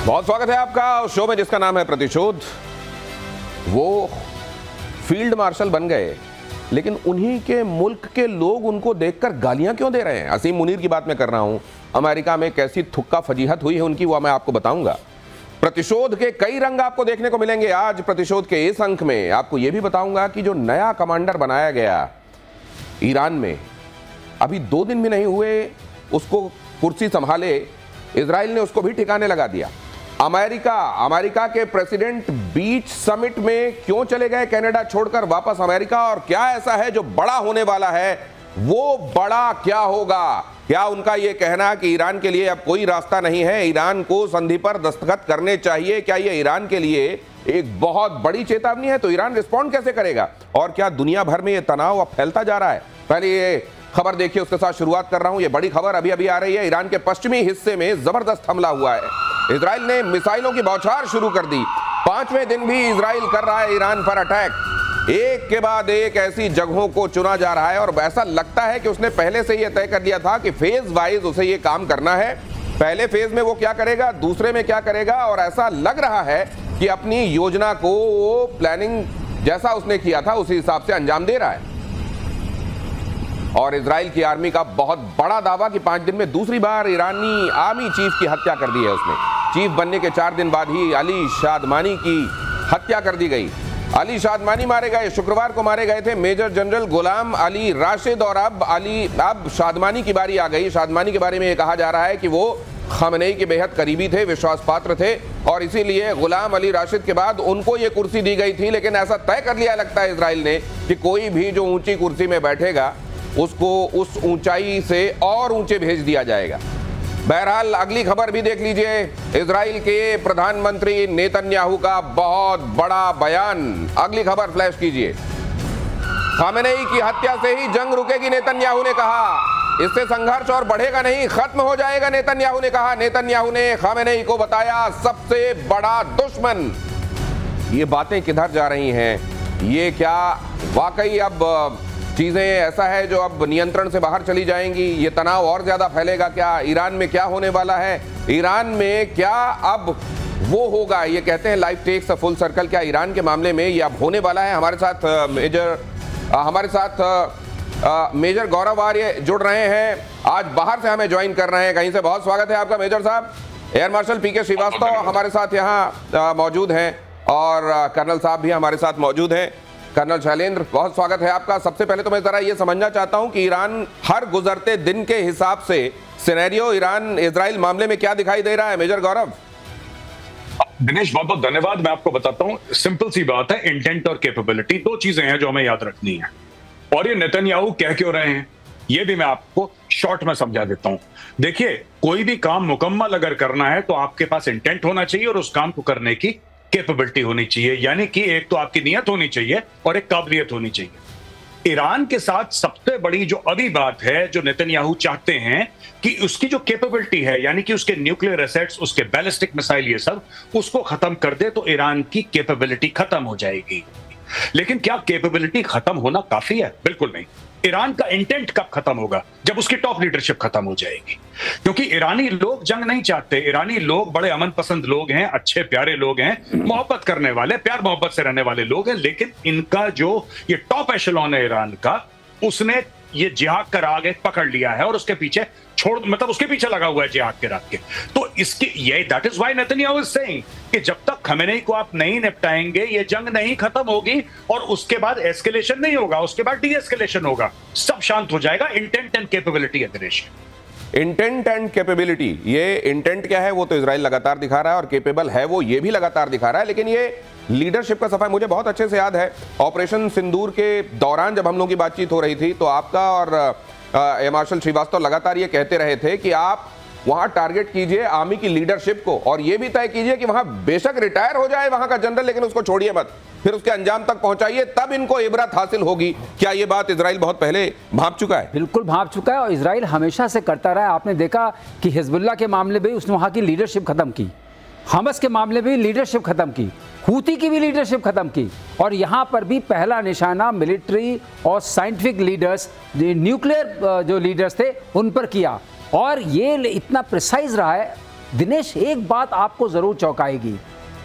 बहुत स्वागत है आपका उस शो में जिसका नाम है प्रतिशोध। वो फील्ड मार्शल बन गए, लेकिन उन्हीं के मुल्क के लोग उनको देखकर गालियां क्यों दे रहे हैं? असीम मुनीर की बात मैं कर रहा हूं। अमेरिका में कैसी थुक्का फजीहत हुई है उनकी, वो मैं आपको बताऊंगा। प्रतिशोध के कई रंग आपको देखने को मिलेंगे आज प्रतिशोध के इस अंक में। आपको यह भी बताऊंगा कि जो नया कमांडर बनाया गया ईरान में, अभी 2 दिन भी नहीं हुए उसको कुर्सी संभाले, इजराइल ने उसको भी ठिकाने लगा दिया। अमेरिका के प्रेसिडेंट बीच समिट में क्यों चले गए कनाडा छोड़कर वापस अमेरिका, और क्या ऐसा है जो बड़ा होने वाला है? वो बड़ा क्या होगा? क्या उनका यह कहना कि ईरान के लिए अब कोई रास्ता नहीं है, ईरान को संधि पर दस्तखत करने चाहिए, क्या यह ईरान के लिए एक बहुत बड़ी चेतावनी है? तो ईरान रिस्पॉन्ड कैसे करेगा? और क्या दुनिया भर में यह तनाव अब फैलता जा रहा है? पहले ये खबर देखिए, उसके साथ शुरुआत कर रहा हूं। ये बड़ी खबर अभी अभी आ रही है। ईरान के पश्चिमी हिस्से में जबरदस्त हमला हुआ है। इजराइल ने मिसाइलों की बौछार शुरू कर दी। 5वें दिन भी इजराइल कर रहा है ईरान पर अटैक। एक के बाद एक ऐसी जगहों को चुना जा रहा है और ऐसा लगता है कि उसने पहले से यह तय कर लिया था कि फेज वाइज उसे यह काम करना है। पहले फेज में वो क्या करेगा, दूसरे में क्या करेगा, और ऐसा लग रहा है कि अपनी योजना को वो प्लानिंग जैसा उसने किया था उसी हिसाब से अंजाम दे रहा है। और इजराइल की आर्मी का बहुत बड़ा दावा कि 5 दिन में दूसरी बार ईरानी आर्मी चीफ की हत्या कर दी है उसने। चीफ बनने के 4 दिन बाद ही अली शादमानी की हत्या कर दी गई। अली शादमानी मारे गए, शुक्रवार को मारे गए थे मेजर जनरल गुलाम अली राशिद, और अब शादमानी की बारी आ गई। शादमानी के बारे में यह कहा जा रहा है कि वो खमेनी के बेहद करीबी थे, विश्वास पात्र थे, और इसीलिए गुलाम अली राशिद के बाद उनको ये कुर्सी दी गई थी। लेकिन ऐसा तय कर लिया लगता है इजराइल ने कि कोई भी जो ऊंची कुर्सी में बैठेगा उसको उस ऊंचाई से और ऊंचे भेज दिया जाएगा। बहरहाल अगली खबर भी देख लीजिए। इजराइल के प्रधानमंत्री नेतन्याहू का बहुत बड़ा बयान। अगली खबर फ्लैश कीजिए। खमेनी की हत्या से ही जंग रुकेगी, नेतन्याहू ने कहा। इससे संघर्ष और बढ़ेगा नहीं, खत्म हो जाएगा, नेतन्याहू ने कहा। नेतन्याहू ने खमेनी को बताया सबसे बड़ा दुश्मन। ये बातें किधर जा रही हैं? ये क्या वाकई अब चीजें ऐसा है जो अब नियंत्रण से बाहर चली जाएंगी? ये तनाव और ज्यादा फैलेगा क्या? ईरान में क्या होने वाला है? ईरान में क्या अब वो होगा? ये कहते हैं life takes a full circle. क्या ईरान के मामले में ये अब होने वाला है? हमारे साथ मेजर गौरव आर्य जुड़ रहे हैं, आज बाहर से हमें ज्वाइन कर रहे हैं कहीं से। बहुत स्वागत है आपका मेजर साहब। एयर मार्शल पीके श्रीवास्तव हमारे साथ यहाँ मौजूद हैं, और कर्नल साहब भी हमारे साथ मौजूद हैं। कर्नल शैलेंद्र, बहुत स्वागत है आपका। सबसे पहले तो मैं जरा ये समझना चाहता हूं कि ईरान हर गुजरते दिन के हिसाब से सिनेरियो ईरान इजराइल मामले में क्या दिखाई दे रहा है? मेजर गौरव। दिनेश, बहुत बहुत धन्यवाद। मैं आपको बताता हूं, सिंपल सी बात है, इंटेंट और कैपेबिलिटी 2 चीजें हैं जो हमें याद रखनी है। और ये नेतन्याहू कह क्यों रहे हैं ये भी मैं आपको शॉर्ट में समझा देता हूं। देखिए, कोई भी काम मुकम्मल अगर करना है तो आपके पास इंटेंट होना चाहिए और उस काम को करने की कैपेबिलिटी होनी चाहिए। यानी कि एक तो आपकी नियत होनी चाहिए और एक काबिलियत होनी चाहिए। ईरान के साथ सबसे बड़ी जो अभी बात है, जो नेतन्याहू चाहते हैं कि उसकी जो कैपेबिलिटी है, यानी कि उसके न्यूक्लियर एसेट्स, उसके बैलिस्टिक मिसाइल, ये सब उसको खत्म कर दे तो ईरान की कैपेबिलिटी खत्म हो जाएगी। लेकिन क्या कैपेबिलिटी खत्म होना काफी है? बिल्कुल नहीं। ईरान का इंटेंट कब खत्म होगा? जब उसकी टॉप लीडरशिप खत्म हो जाएगी। क्योंकि ईरानी लोग जंग नहीं चाहते। ईरानी लोग बड़े अमन पसंद लोग हैं, अच्छे प्यारे लोग हैं, मोहब्बत करने वाले, प्यार मोहब्बत से रहने वाले लोग हैं। लेकिन इनका जो ये टॉप एशेलॉन है ईरान का, उसने ये जिहाद का राग एक पकड़ लिया है और उसके पीछे उसके पीछे लगा हुआ है जिहाद के राग के। तो इसके ये that is why Netanyahu is saying कि जब तक खमेनी को आप नहीं निपटाएंगे ये जंग नहीं खत्म होगी, और उसके बाद एस्केलेशन नहीं होगा, उसके बाद डी एस्केलेशन होगा, सब शांत हो जाएगा। इंटेंट एंड कैपेबिलिटी है दिनेश। इंटेंट एंड कैपेबिलिटी, ये इंटेंट क्या है वो तो इजराइल लगातार दिखा रहा है, और कैपेबल है वो ये भी लगातार दिखा रहा है। लेकिन ये लीडरशिप का सफाई मुझे बहुत अच्छे से याद है। ऑपरेशन सिंदूर के दौरान जब हम लोगों की बातचीत हो रही थी तो आपका और एयर मार्शल श्रीवास्तव लगातार ये कहते रहे थे कि आप वहां टारगेट कीजिए आर्मी की लीडरशिप को, और ये भी तय कीजिए कि वहां बेशक रिटायर हो जाए वहां का जनरल, लेकिन उसको छोड़िए मत, फिर उसके अंजाम तक पहुंचाइए, तब इनको इबरत हासिल होगी। क्या ये बात इजराइल बहुत पहले भांप चुका है? बिल्कुल भांप चुका है, और इजराइल हमेशा से करता रहा है। आपने देखा कि हिजबुल्लाह के मामले में उसने वहां की लीडरशिप खत्म की, हमस के मामले में लीडरशिप खत्म की, हूती की भी लीडरशिप खत्म की, और यहां पर भी पहला निशाना मिलिट्री और साइंटिफिक लीडर्स, न्यूक्लियर जो लीडर्स थे उन पर किया। और ये इतना प्रिसाइज रहा है दिनेश, एक बात आपको जरूर चौंकाएगी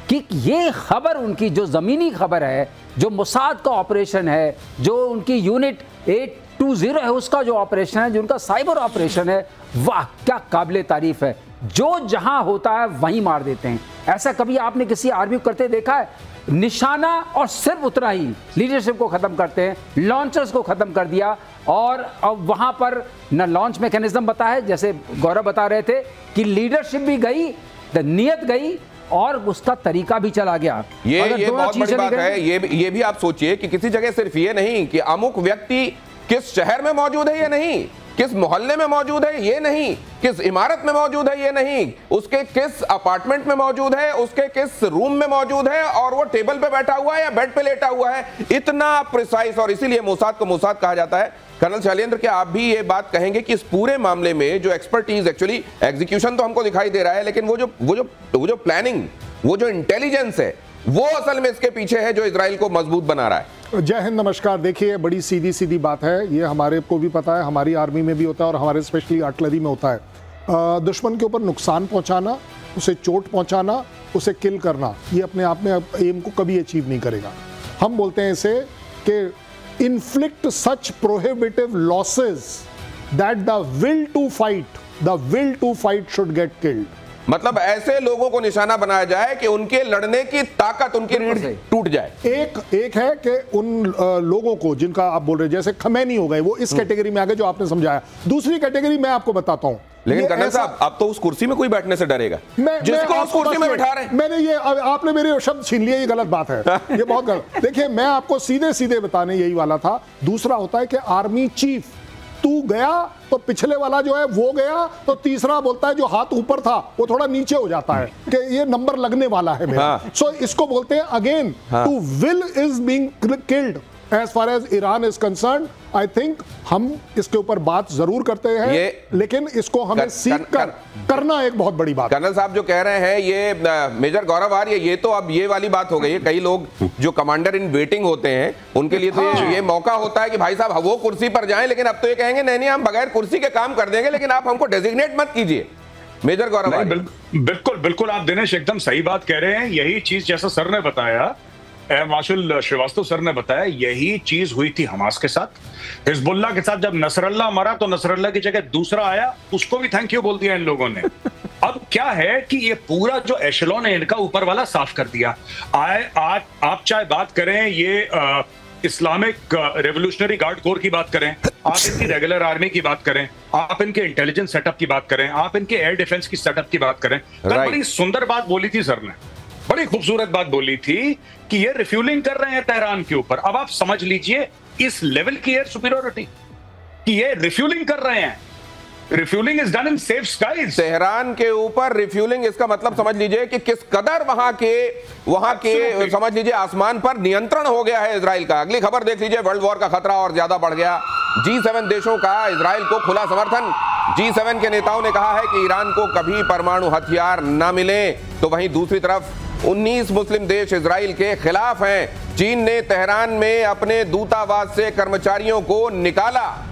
कि ये खबर उनकी जो जमीनी खबर है, जो मोसाद का ऑपरेशन है, जो उनकी यूनिट 820 है उसका जो ऑपरेशन है, जो उनका साइबर ऑपरेशन है, वाह क्या काबिले तारीफ है। जो जहां होता है वहीं मार देते हैं। ऐसा कभी आपने किसी आर्मी को करते देखा है? निशाना और सिर्फ उतना ही, लीडरशिप को खत्म करते हैं, लॉन्चर्स को खत्म कर दिया। और अब वहां पर न लॉन्च मैकेनिज्म बता है, जैसे गौरव बता रहे थे कि लीडरशिप भी गई, नीयत गई और उसका तरीका भी चला गया। ये बहुत बड़ी बात है। ये भी आप सोचिए कि किसी जगह सिर्फ ये नहीं कि अमुक व्यक्ति किस शहर में मौजूद है, ये नहीं, किस मोहल्ले में मौजूद है ये नहीं, किस इमारत में मौजूद है ये नहीं, उसके किस अपार्टमेंट में मौजूद है, उसके किस रूम में मौजूद है, और वो टेबल पे बैठा हुआ है या बेड पे लेटा हुआ है, इतना प्रिसाइज। और इसीलिए मोसाद को मोसाद कहा जाता है। कर्नल शैलेंद्र, क्या आप भी ये बात कहेंगे कि इस पूरे मामले में जो एक्सपर्टीज, एक्चुअली एग्जीक्यूशन तो हमको दिखाई दे रहा है, लेकिन वो जो प्लानिंग, वो जो इंटेलिजेंस है, वो असल में इसके पीछे है जो इजराइल को मजबूत बना रहा है। जय हिंद, नमस्कार। देखिए, बड़ी सीधी सीधी बात है, ये हमारे को भी पता है, हमारी आर्मी में भी होता है और हमारे स्पेशली आर्टिलरी में होता है। दुश्मन के ऊपर नुकसान पहुंचाना, उसे चोट पहुंचाना, उसे किल करना, ये अपने आप में एम को कभी अचीव नहीं करेगा। हम बोलते हैं इसे कि inflict such prohibitive losses that the will to fight should get killed. मतलब ऐसे लोगों को निशाना बनाया जाए कि उनके लड़ने की ताकत, उनकी रीढ़ टूट जाए। एक है कि उन लोगों को जिनका आप बोल रहे हैं, जैसे खमैनी हो गए, वो इस कैटेगरी में आ गए जो आपने समझाया। दूसरी कैटेगरी मैं आपको बताता हूं। लेकिन कर्नल साहब, अब तो उस कुर्सी में कोई बैठने से डरेगा जिसको उस कुर्सी में बिठा रहे हैं। मैंने ये, आपने मेरे शब्द छीन लिए, ये गलत बात है, ये बहुत गलत। देखिए, मैं आपको सीधे सीधे बताने यही वाला था। दूसरा होता है कि आर्मी चीफ, तू गया तो पिछले वाला जो है वो गया, तो तीसरा बोलता है जो हाथ ऊपर था वो थोड़ा नीचे हो जाता है कि ये नंबर लगने वाला है मेरा। सो इसको बोलते हैं again, to will is being killed. As far as Iran is concerned, I think हम इसके ऊपर बात जरूर करते हैं, लेकिन इसको हमें सीख कर करना एक बहुत बड़ी बात। कर्नल साहब जो कह रहे हैं, ये मेजर गौरव आर्य, ये तो अब ये वाली बात हो गई है। कई लोग जो कमांडर इन वेटिंग होते हैं, उनके लिए तो ये मौका होता है कि भाई साहब वो कुर्सी पर जाएं, लेकिन अब तो ये कहेंगे नहीं, हम बगैर कुर्सी के काम कर देंगे, लेकिन आप हमको डेजिग्नेट मत कीजिए। मेजर गौरव आर्य, बिल्कुल बिल्कुल, आप दिनेश एकदम सही बात कह रहे हैं। यही चीज जैसा सर ने बताया, मार्शल श्रीवास्तव सर ने बताया, यही चीज हुई थी हमास के साथ, हिजबुल्लाह के साथ। जब नसरल्लाह मरा तो नसरल्लाह की जगह दूसरा आया, उसको भी थैंक यू बोल दिया इन लोगों ने। अब क्या है कि ये पूरा जो एशेलॉन है इनका, ऊपर वाला साफ कर दिया। आज आप चाहे बात करें ये इस्लामिक रेवोल्यूशनरी गार्ड कोर की बात करें, आप इनकी रेगुलर आर्मी की बात करें, आप इनके इंटेलिजेंस सेटअप की बात करें, आप इनके एयर डिफेंस की सेटअप की बात करें, बड़ी सुंदर बात बोली थी सर ने, बड़ी खूबसूरत बात बोली थी कि ये रिफ्यूलिंग कर रहे हैं तेहरान के ऊपर। अब आप समझ लीजिए इस लेवल की एयर सुपीरियरिटी कि ये रिफ्यूलिंग कर रहे हैं। Refuelling is done in safe skies. Tehran के ऊपर रिफ्यूलिंग, इसका मतलब समझ लीजिए कि किस कदर वहां के समझ लीजिए आसमान पर नियंत्रण हो गया है इजराइल का। अगली खबर देख लीजिए, वर्ल्ड वॉर का खतरा और ज्यादा बढ़ गया। G7 देशों का इजराइल को खुला समर्थन। G7 के नेताओं ने कहा है कि ईरान को कभी परमाणु हथियार न मिले, तो वहीं दूसरी तरफ 19 मुस्लिम देश इजराइल के खिलाफ हैं। चीन ने तेहरान में अपने दूतावास से कर्मचारियों को निकाला।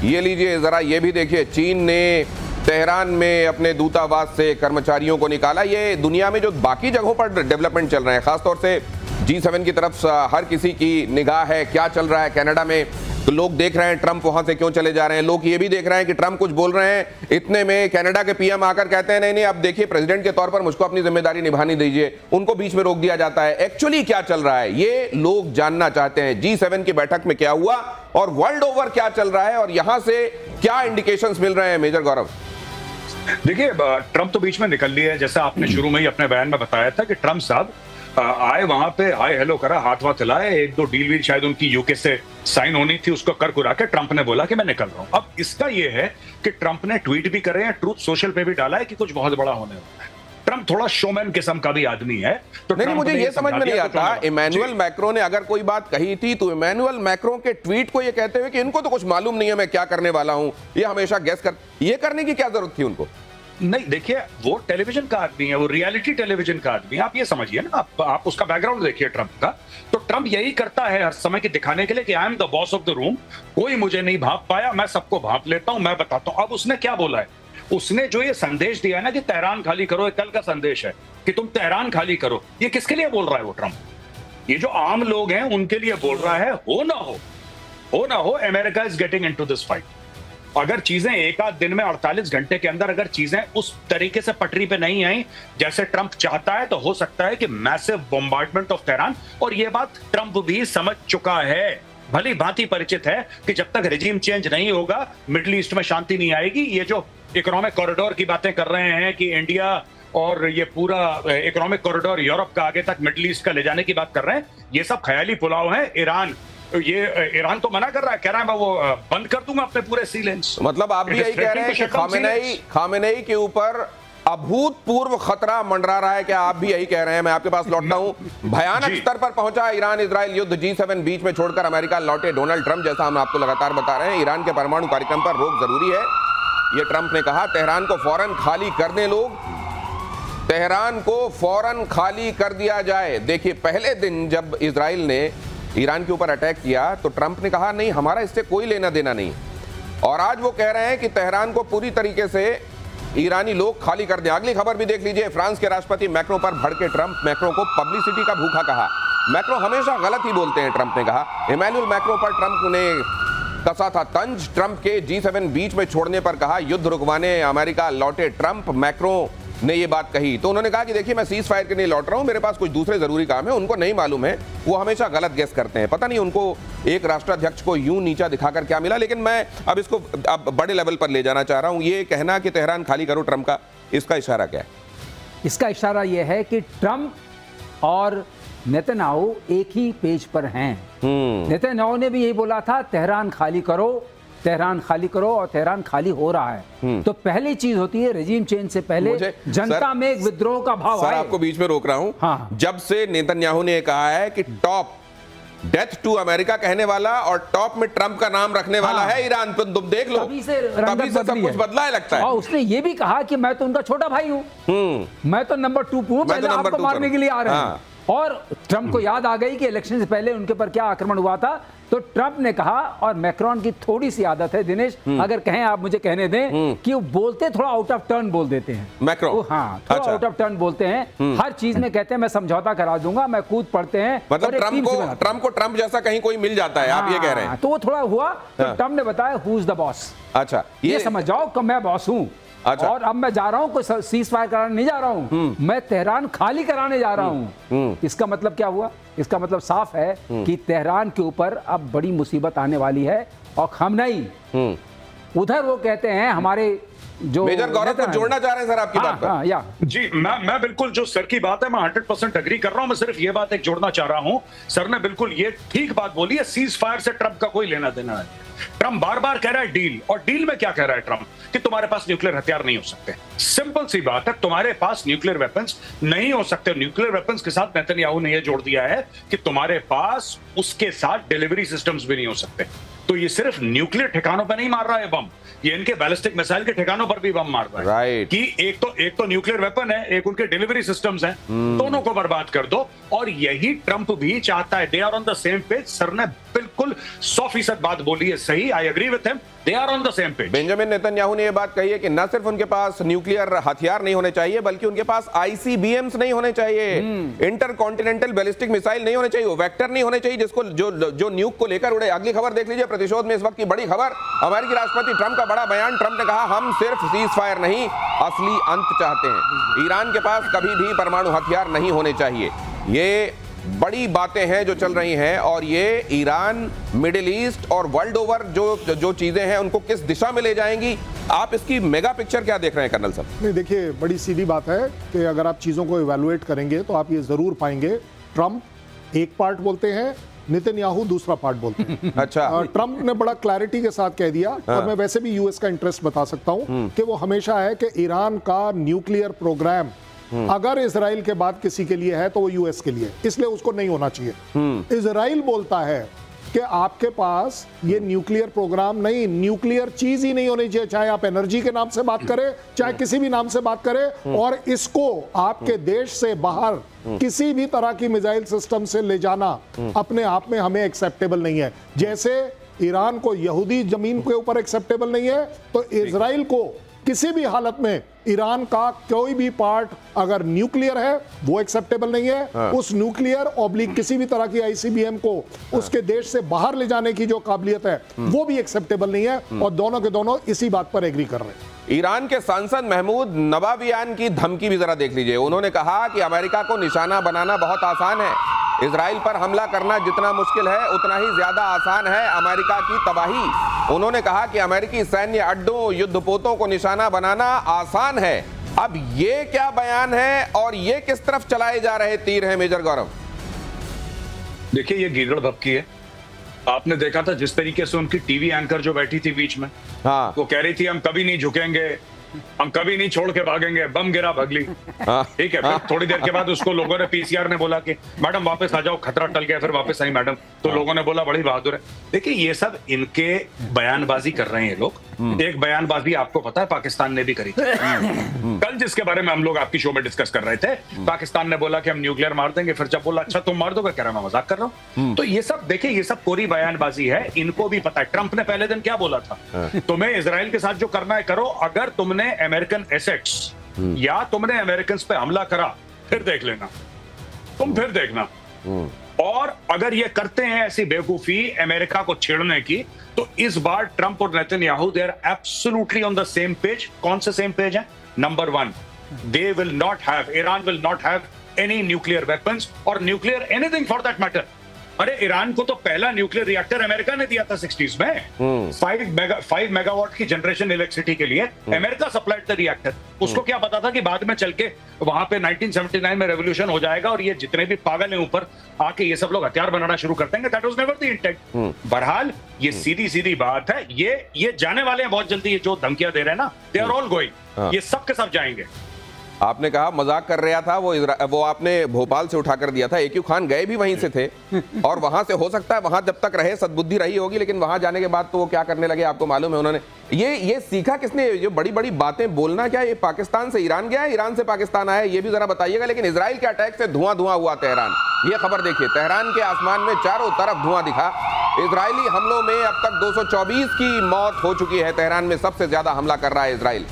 ये लीजिए जरा, ये भी देखिए, चीन ने तेहरान में अपने दूतावास से कर्मचारियों को निकाला। ये दुनिया में जो बाकी जगहों पर डेवलपमेंट चल रहे हैं, खासतौर से G7 की तरफ हर किसी की निगाह है क्या चल रहा है कनाडा में। तो लोग देख रहे हैं ट्रंप वहां से क्यों चले जा रहे हैं, लोग ये भी देख रहे हैं कि ट्रंप कुछ बोल रहे हैं, इतने में कनाडा के पीएम आकर कहते हैं नहीं, अब देखिए प्रेसिडेंट के तौर पर मुझको अपनी जिम्मेदारी निभानी दीजिए, उनको बीच में रोक दिया जाता है। एक्चुअली क्या चल रहा है ये लोग जानना चाहते हैं। G7 की बैठक में क्या हुआ और वर्ल्ड ओवर क्या चल रहा है और यहां से क्या इंडिकेशंस मिल रहे हैं, मेजर गौरव? देखिए, ट्रंप तो बीच में निकल लिया है, जैसा आपने शुरू में ही अपने बयान में बताया था कि ट्रंप साहब आए, वहां पे हाय हेलो करा, हाथ वाथ हिलाए, एक दो डील भी शायद उनकी यूके से साइन होनी थी, उसको कर कुरा के ट्रंप ने बोला कि मैं निकल रहा हूं। अब इसका ये है कि ट्रंप ने ट्वीट भी करे हैं, ट्रूथ सोशल पे भी डाला है कि कुछ बहुत बड़ा होने वाला है। ट्रंप थोड़ा शोमैन किस्म का भी आदमी है। तो नहीं, मुझे ये समझ में नहीं आता, इमैनुअल मैक्रो ने अगर कोई बात कही थी तो इमैनुअल मैक्रो के ट्वीट को ये कहते हुए कि इनको तो कुछ मालूम नहीं है मैं क्या करने वाला हूं, ये हमेशा गेस कर, ये करने की क्या जरूरत थी उनको? नहीं, देखिए, वो टेलीविजन का आदमी है, वो रियलिटी टेलीविजन का आदमी है, आप ये समझिए ना, आप उसका बैकग्राउंड देखिए ट्रंप का। तो ट्रंप यही करता है हर समय की दिखाने के लिए कि I am the boss of the room, कोई मुझे नहीं भांप पाया, मैं सबको भांप लेता हूं, मैं बताता हूं। अब उसने क्या बोला है, उसने जो ये संदेश दिया ना कि तेहरान खाली करो, ये कल का संदेश है कि तुम तेहरान खाली करो, ये किसके लिए बोल रहा है वो ट्रम्प? ये जो आम लोग हैं उनके लिए बोल रहा है। हो ना हो, America is getting into this fight. अगर चीजें एक आध दिन में 48 घंटे के अंदर अगर चीजें उस तरीके से पटरी पे नहीं आई जैसे ट्रंप चाहता है, तो हो सकता है कि मैसिव बॉम्बार्डमेंट ऑफ तेहरान। और ये बात ट्रंप भी समझ चुका है, भली भांति परिचित है कि जब तक रिजीम चेंज नहीं होगा मिडिल ईस्ट में शांति नहीं आएगी। ये जो इकोनॉमिक कॉरिडोर की बातें कर रहे हैं कि इंडिया और ये पूरा इकोनॉमिक कॉरिडोर यूरोप का आगे तक मिडिल ईस्ट का ले जाने की बात कर रहे हैं, ये सब ख्याली पुलाव है। ईरान तो मना कर रहा है, कह रहा है मैं वो बंद कर दूंगा अपने पूरे सी लेंस। मतलब आप भी यही कह रहे हैं कि खामेनेई के ऊपर अभूतपूर्व खतरा मंडरा रहा है, क्या आप भी यही कह रहे हैं? मैं आपके पास लौटता हूं। भयानक स्तर पर पहुंचा ईरान इजराइल युद्ध, G7 बीच में छोड़कर अमेरिका लौटे डोनाल्ड ट्रंप, जैसा हम आपको लगातार बता रहे हैं। ईरान के परमाणु कार्यक्रम पर रोक जरूरी है, यह ट्रंप ने कहा। तेहरान को फौरन खाली कर दें लोग, तेहरान को फौरन खाली कर दिया जाए। देखिए, पहले दिन जब इजराइल ने ईरान के ऊपर अटैक किया तो ट्रंप ने कहा नहीं, हमारा इससे कोई लेना देना नहीं। और आज वो कह रहे हैं कि तेहरान को पूरी तरीके से ईरानी लोग खाली कर दें। अगली खबर भी देख लीजिए। फ्रांस के राष्ट्रपति मैक्रो पर भड़के ट्रंप, मैक्रो को पब्लिसिटी का भूखा कहा। मैक्रो हमेशा गलत ही बोलते हैं, ट्रंप ने कहा। इमैनुअल मैक्रो पर ट्रंप ने कसा था तंज। ट्रंप के G7 बीच में छोड़ने पर कहा युद्ध रुकवाने अमेरिका लौटे ट्रंप। मैक्रो ने ये बात कही तो उन्होंने कहा कि देखिए, मैं सीज फायर के लिए लौट रहा हूं, मेरे पास कुछ दूसरे जरूरी काम है। उनको नहीं मालूम है, वो हमेशा गलत गेस करते हैं। पता नहीं उनको एक राष्ट्राध्यक्ष को यूं नीचा दिखाकर क्या मिला। लेकिन मैं अब इसको बड़े लेवल पर ले जाना चाह रहा हूं। ये कहना कि तेहरान खाली करो ट्रंप का, इसका इशारा क्या है? इसका इशारा यह है कि ट्रंप और नेतन्याहू एक ही पेज पर हैं। नेतन्याहू ने भी यही बोला था, तेहरान खाली करो, तेहरान खाली करो, और तेहरान खाली हो रहा है। तो पहली चीज होती है रेजिम चेंज से पहले जनता में एक विद्रोह का भाव है। सर, आपको बीच में रोक रहा हूं। हाँ। जब से नेतन्याहू ने कहा है कि टॉप डेथ टू अमेरिका कहने वाला और टॉप में ट्रंप का नाम रखने वाला है ईरान, तो तुम देख लो, तभी से सब कुछ बदला है लगता है। और उसने ये भी कहा कि मैं तो उनका छोटा भाई हूं, मैं तो नंबर 2 हूं, पहले आपको मारने के लिए आ रहे हैं। और ट्रंप को याद आ गई कि इलेक्शन से पहले उनके पर क्या आक्रमण हुआ था, तो ट्रंप ने कहा, और मैक्रोन की थोड़ी सी आदत है दिनेश, अगर कहें आप मुझे कहने दें, कि वो बोलते थोड़ा आउट ऑफ टर्न बोल देते हैं मैक्रोन। हाँ, थोड़ा आउट ऑफ टर्न बोलते हैं। हर चीज में कहते हैं मैं समझौता करा दूंगा, मैं कूद पड़ते हैं। मतलब ट्रंप को ट्रंप जैसा कहीं कोई मिल जाता है, आप ये कह रहे हैं। तो वो थोड़ा हुआ, तो ट्रंप ने बताया हु इज द बॉस। अच्छा, ये समझ जाओ कि मैं बॉस हूं। अच्छा। और अब मैं जा रहा हूं, कोई सीज फायर कराने नहीं जा रहा हूं, मैं तेहरान खाली कराने जा रहा हूं। इसका मतलब क्या हुआ? इसका मतलब साफ है कि तेहरान के ऊपर अब बड़ी मुसीबत आने वाली है। और खामेनेई उधर वो कहते हैं हमारे जो मेजर गौरव को जोड़ना चाह रहे हैं सर आपकी बात पर। या जी, मैं बिल्कुल जो सर की बात है मैं 100% एग्री कर रहा हूं। मैं सिर्फ ये बात एक जोड़ना चाह रहा हूं, सर ने बिल्कुल ये ठीक बात बोली है, सीज फायर से ट्रंप का कोई लेना देना है। ट्रंप बार बार कह रहा है डील, और डील में क्या कह रहा है ट्रंप कि तुम्हारे पास न्यूक्लियर हथियार नहीं हो सकते। सिंपल सी बात है, तुम्हारे पास न्यूक्लियर वेपन्स नहीं हो सकते। न्यूक्लियर वेपन्स के साथ नेतन्याहू ने यह जोड़ दिया है कि तुम्हारे पास उसके साथ डिलीवरी सिस्टम्स भी नहीं हो सकते। तो ये सिर्फ न्यूक्लियर ठिकानों पर नहीं मार रहा है बम, ये इनके बैलिस्टिक मिसाइल के ठिकानों पर भी बम मार रहा है। कि एक तो न्यूक्लियर वेपन है, एक उनके डिलीवरी सिस्टम्स हैं, दोनों को बर्बाद कर दो। और यही ट्रंप भी चाहता है। They are on the same page. Sir ने बिल्कुल 100% बात बोली है, सही, I agree with him, they are on the same page. Benjamin Netanyahu ने यह बात कही है कि न सिर्फ उनके पास न्यूक्लियर हथियार नहीं होने चाहिए, बल्कि उनके पास ICBMs नहीं होने चाहिए, इंटरकॉन्टिनेंटल बैलिस्टिक मिसाइल नहीं होने चाहिए, वेक्टर नहीं होने चाहिए जिसको जो न्यूक को लेकर उड़े। अगली खबर देख लीजिए। प्रतिशोध में इस वक्त की बड़ी खबर, अमेरिकी राष्ट्रपति ट्रंप का बड़ा बयान। ट्रंप ने कहा हम सिर्फ सीज फायर नहीं, असली अंत चाहते हैं। ईरान के पास कभी भी परमाणु हथियार नहीं होने चाहिए। ये बड़ी बातें हैं जो चल रही हैं, और ये ईरान, मिडिल ईस्ट और वर्ल्ड ओवर जो चीजें हैं उनको किस दिशा में ले जाएंगी। आप इसकी मेगा पिक्चर क्या देख रहे हैं कर्नल साहब? नहीं, देखिए, बड़ी सीधी बात है कि अगर आप चीजों को इवैल्यूएट करेंगे तो आप ये जरूर पाएंगे ट्रंप एक पार्ट बोलते हैं, नेतन्याहू दूसरा पार्ट बोलते हैं। अच्छा। ट्रंप ने बड़ा क्लैरिटी के साथ कह दिया। और मैं वैसे भी यूएस का इंटरेस्ट बता सकता हूं कि वो हमेशा है कि ईरान का न्यूक्लियर प्रोग्राम अगर इजराइल के बाद किसी के लिए है तो वो यूएस के लिए, इसलिए उसको नहीं होना चाहिए। इजराइल बोलता है कि आपके पास ये न्यूक्लियर प्रोग्राम नहीं, न्यूक्लियर चीज ही नहीं होनी चाहिए, चाहे आप एनर्जी के नाम से बात करें, चाहे किसी भी नाम से बात करें। और इसको आपके देश से बाहर किसी भी तरह की मिसाइल सिस्टम से ले जाना अपने आप में हमें एक्सेप्टेबल नहीं है। जैसे ईरान को यहूदी जमीन के ऊपर एक्सेप्टेबल नहीं है, तो इजराइल को किसी भी हालत में ईरान का कोई भी पार्ट अगर न्यूक्लियर है वो एक्सेप्टेबल नहीं है। उस न्यूक्लियर ऑब्लिक किसी भी तरह की आईसीबीएम को उसके देश से बाहर ले जाने की जो काबिलियत है वो भी एक्सेप्टेबल नहीं है, और दोनों के दोनों इसी बात पर एग्री कर रहे हैं। ईरान के सांसद महमूद नवाबियान की धमकी भी जरा देख लीजिए। उन्होंने कहा कि अमेरिका को निशाना बनाना बहुत आसान है, इजराइल पर हमला करना जितना मुश्किल है उतना ही ज्यादा आसान है अमेरिका की तबाही। उन्होंने कहा कि अमेरिकी सैन्य अड्डों, युद्धपोतों को निशाना बनाना आसान है। अब ये क्या बयान है और ये किस तरफ चलाए जा रहे तीर हैं मेजर गौरव? देखिए, ये गीदड़ भपकी है। आपने देखा था जिस तरीके से उनकी टीवी एंकर जो बैठी थी बीच में, हाँ, वो कह रही थी हम कभी नहीं झुकेंगे, हम कभी नहीं छोड़ के भागेंगे, बम गिरा भगली। ठीक है, फिर थोड़ी देर के बाद उसको लोगों ने, पीसीआर ने बोला कि मैडम वापस आ जाओ, खतरा टल गया, फिर वापस आई मैडम, तो लोगों ने बोला बड़ी बहादुर है। देखिए, ये सब इनके बयानबाजी कर रहे हैं लोग। एक बयानबाजी आपको पता है पाकिस्तान ने भी करी थी कल, जिसके बारे में हम लोग आपकी शो में डिस्कस कर रहे थे। पाकिस्तान ने बोला कि हम न्यूक्लियर मार देंगे, फिर जब बोला अच्छा तुम मार दोगे, कह रहा मैं मजाक कर रहा हूँ। तो ये सब देखिए, ये सब कोरी बयानबाजी है, इनको भी पता है। ट्रंप ने पहले दिन क्या बोला था, तुम्हें इजराइल के साथ जो करना है करो, अगर तुमने अमेरिकन एसेट्स या तुमने अमेरिकन पे हमला करा फिर देख लेना, तुम फिर देखना। और अगर ये करते हैं ऐसी बेवकूफी अमेरिका को छेड़ने की, तो इस बार ट्रंप और Netanyahu they are absolutely on the same page. कौन से सेम पेज है? Number 1, they will not have, Iran will not have any nuclear weapons और nuclear anything for that matter. अरे ईरान को तो पहला न्यूक्लियर रिएक्टर अमेरिका ने दिया था 60s में। 5 मेगावाट की जनरेशन इलेक्ट्रिसिटी के लिए अमेरिका सप्लाइड द रिएक्टर। उसको क्या पता था कि बाद में चल के वहां पे 1979 में रेवोल्यूशन हो जाएगा और ये जितने भी पागल हैं ऊपर आके ये सब लोग हथियार बनाना शुरू कर देंगे। That was never the intent. बहरहाल ये सीधी सीधी बात है, ये जाने वाले हैं बहुत जल्दी। ये जो धमकियां दे रहे हैं ना, दे आर ऑल गोइंग, ये सब के सब जाएंगे। आपने कहा मजाक कर रहा था वो आपने भोपाल से उठा कर दिया था। AQ खान गए भी वहीं से थे और वहां से हो सकता है वहां जब तक रहे सद्बुद्धि रही होगी, लेकिन वहां जाने के बाद तो वो क्या करने लगे आपको मालूम है। उन्होंने ये सीखा किसने, जो बड़ी बड़ी बातें बोलना, क्या ये पाकिस्तान से ईरान गया है, ईरान से पाकिस्तान आया, ये भी जरा बताइएगा। लेकिन इजराइल के अटैक से धुआं धुआं हुआ तेहरान। ये खबर देखिए, तेहरान के आसमान में चारों तरफ धुआं दिखा। इजरायली हमलों में अब तक 224 की मौत हो चुकी है। तेहरान में सबसे ज्यादा हमला कर रहा है इजराइल।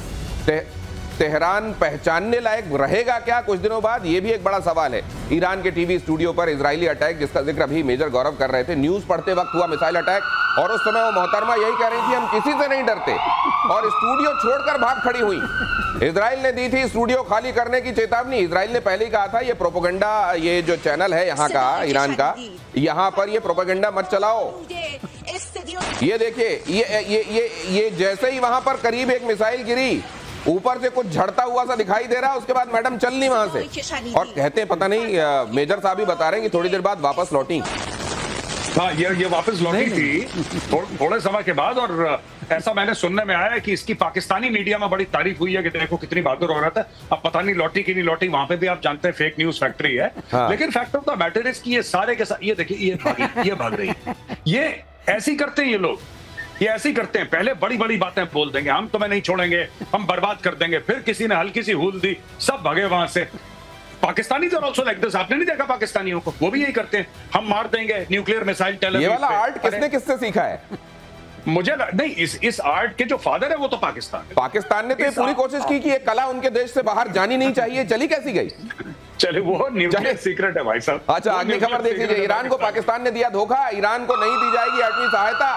तेहरान पहचानने लायक रहेगा क्या कुछ दिनों बाद, ये भी एक बड़ा सवाल है। ईरान के टीवी स्टूडियो पर इजरायली अटैक, जिसका जिक्र अभी मेजर गौरव कर रहे थे, न्यूज पढ़ते वक्त हुआ मिसाइल अटैक, और उस समय वो मोहतरमा यही कह रही थी हम किसी से नहीं डरते, और स्टूडियो छोड़कर भाग खड़ी हुई। इजराइल ने दी थी स्टूडियो खाली करने की चेतावनी। इजराइल ने पहले ही कहा था ये प्रोपेगेंडा, ये जो चैनल है यहाँ का, ईरान का, यहाँ पर ये प्रोपेगेंडा मत चलाओ। ये देखिए, ये जैसे ही वहां पर करीब एक मिसाइल गिरी, ऊपर से कुछ झड़ता हुआ सा दिखाई दे रहा है, उसके बाद मैडम चल नहीं वहां से, और कहते हैं पता नहीं, मेजर साहब ही बता रहे हैं कि थोड़ी देर बाद वापस लौटी। हाँ, ये वापस लौटी थी थोड़े समय के बाद, और ऐसा मैंने सुनने में आया कि इसकी पाकिस्तानी मीडिया में बड़ी तारीफ हुई है कि देखो कितनी बहादुर हो रहा था। अब पता नहीं लौटी कि नहीं लौटी, वहां पे भी आप जानते हैं फेक न्यूज फैक्ट्री है। हाँ। लेकिन fact of the matter is कि ये सारे के साथ, ये देखिए ये भाग रही है। ये ऐसी करते हैं ये लोग, ये ऐसे ही करते हैं। पहले बड़ी बड़ी बातें बोल देंगे, हम तुम्हें नहीं छोड़ेंगे, हम बर्बाद कर देंगे, फिर किसी ने हल्की सी हूल दी, सब भगे वहां से। पाकिस्तानी तो ऑल्सो लाइक दिस। आपने नहीं देखा पाकिस्तानियों को, वो भी यही करते हैं, हम मार देंगे न्यूक्लियर मिसाइल टेल अवीव। ये वाला आर्ट किसने किससे सीखा है? मुझे नहीं, इस आर्ट के जो फादर है वो तो पाकिस्तान ने तो ये पूरी कोशिश की कि ये कला उनके देश से बाहर जानी नहीं चाहिए। चली कैसी गई? चले, वो न्यूक्लियर सीक्रेट है भाई साहब। अच्छा, अगली खबर देख लीजिए। ईरान को पाकिस्तान ने दिया धोखा, ईरान को नहीं दी जाएगी एटमी सहायता।